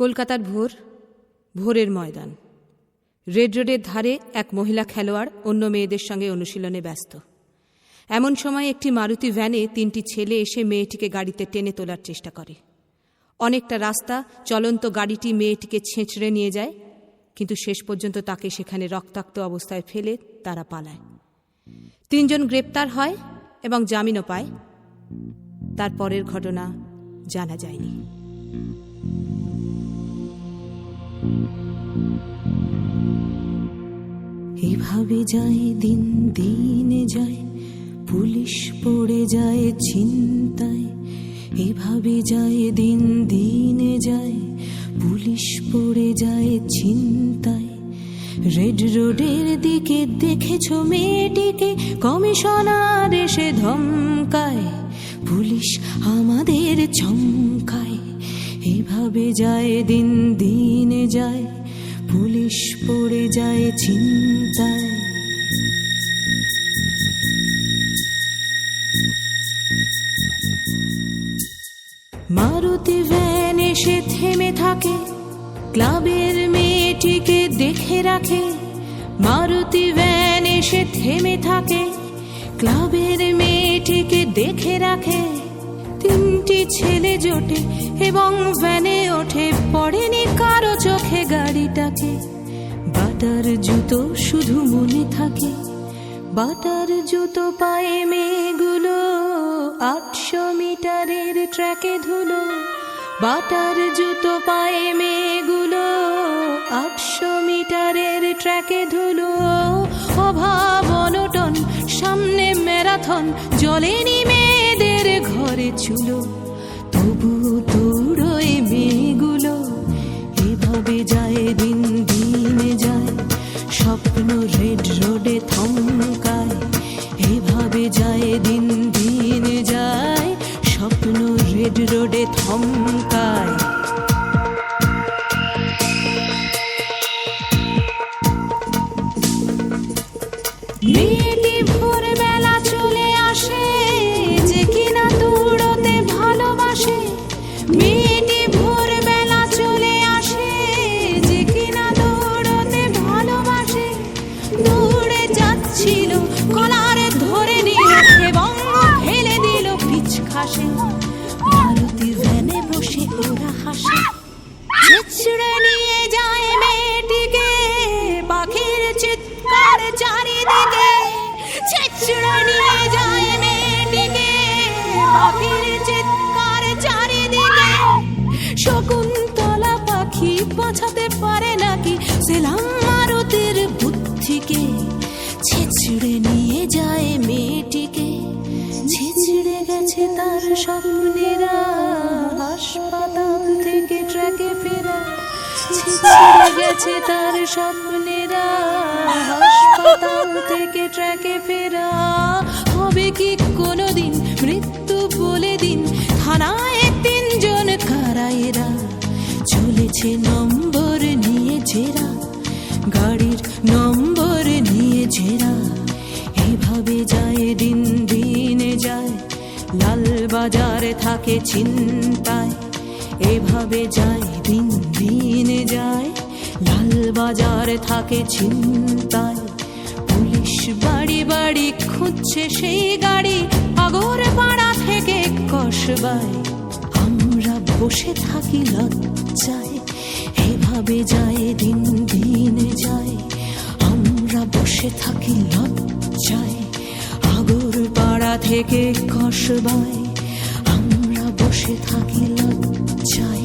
কলকাতার ভোরের ময়দান। রেড রোডের ধারে এক মহিলা খেলোয়াড় অন্য মেয়েদের সঙ্গে অনুশীলনে ব্যস্ত। এমন সময় একটি মারুতি ভ্যানে 3টি ছেলে এসে মেয়েটিকে গাড়িতে টেনে তোলার চেষ্টা করে। অনেকটা রাস্তা চলন্ত গাড়িটি মেয়েটিকে ছেঁচড়ে নিয়ে যায়, কিন্তু শেষ পর্যন্ত তাকে সেখানে রক্তাক্ত অবস্থায় ফেলে তারা পালায়। 3 জন গ্রেপ্তার হয় এবং জামিনও পায়। তারপরের ঘটনা জানা যায়নি। এভাবে যায় দিন, দিনে যায়, পুলিশ পড়ে যায় ছিনতাই। এভাবে যায় দিন, দিনে যায়, পুলিশ পড়ে যায় ছিনতাই। রেড রোডের দিকে দেখেছো মেয়েটিকে, কমিশনার এসে ধমকায়, পুলিশ আমাদের চমকায়। এভাবে যায় দিন, দিনে যায়, পুলিশ পড়ে যায় ছিনতাই। মারুতি ভ্যান এসে থেমে থাকে, ক্লাবের মেয়েটিকে দেখে রাখে। মারুতি ভ্যান এসে থেমে থাকে, ক্লাবের মেয়েটিকে দেখে রাখে। 3টি ছেলে জোটে এবং ভ্যানে ওঠে, পড়েনি কারো চোখে গাড়িটাকে। বাটার জুতো শুধু মনে থাকে, বাটার জুতো পায়ে মেয়েগুলো 800 মিটারের ট্র্যাকে ধুলো। বাটার জুতো পায়ে মেয়েগুলো 800 মিটারের ট্র্যাকে ধুলো। অভাব অনটন সামনে ম্যারাথন, জ্বলেনি মেয়েদের ঘরে চুলো, তবু দৌড়োয় মেয়েগুলো। এভাবে যায় দিন, দিনে যায়, স্বপ্ন রেড রোডে থমকায়। এভাবে যায় দিন, দিনে যায়, স্বপ্ন রেড রোডে থমকায়। মেয়েটি ভোরবেলা চলে আসে, যে কিনা দৌড়তে ভালোবাসে। মেয়েটি ভোরবেলা চলে আসে, যে কিনা দৌড়তে ভালোবাসে। দৌড়ে যাচ্ছিল, কলারে ধরে নিল এবং ফেলে দিল পিচ খাসে। মারুতি ভ্যানে বসে ওরা হাসে, ছেঁচড়ে নিয়ে যায় মেয়েটিকে, পাখির চিৎকার চারিদিকে। ছেঁচড়ে নিয়ে যায় মেয়েটিকে, পাখির চিৎকার চারিদিকে। শকুন্তলা পাখি বাঁচাতে পারে নাকি সেলাম মারুতির বুদ্ধিকে। ছেঁচড়ে নিয়ে যায় মেয়েটিকে, ছেঁচড়ে গেছে তার স্বপ্নেরা, হাসপাতাল থেকে ট্র্যাকে ফেরা। ছেঁচড়ে গেছে তার স্বপ্নেরা, হাসপাতাল থেকে ট্র্যাকে ফেরা। হবে কি কোনোদিন মৃত্যু বলে দিন, থানায় 3 জন কারায়েরা। চলেছে নম্বর নিয়ে জেরা, গাড়ির নম্বর নিয়ে জেরা। এভাবে যায় দিন, দিনে যায়, লাল বাজারে থাকে ছিনতাই। এভাবে যায় দিন, দিনে যায়, লাল বাজারে থাকে ছিনতাই। পুলিশ বাড়ি বাড়ি খুঁজছে সেই গাড়ি, আগর পাড়া থেকে কসবায়। আমরা বসে থাকি লজ্জায়, এভাবে যায় দিন, দিনে যায়, আমরা বসে থাকি লজ্জায়। আগর পাড়া থেকে কসবায়, আমরা বসে থাকি লজ্জায়।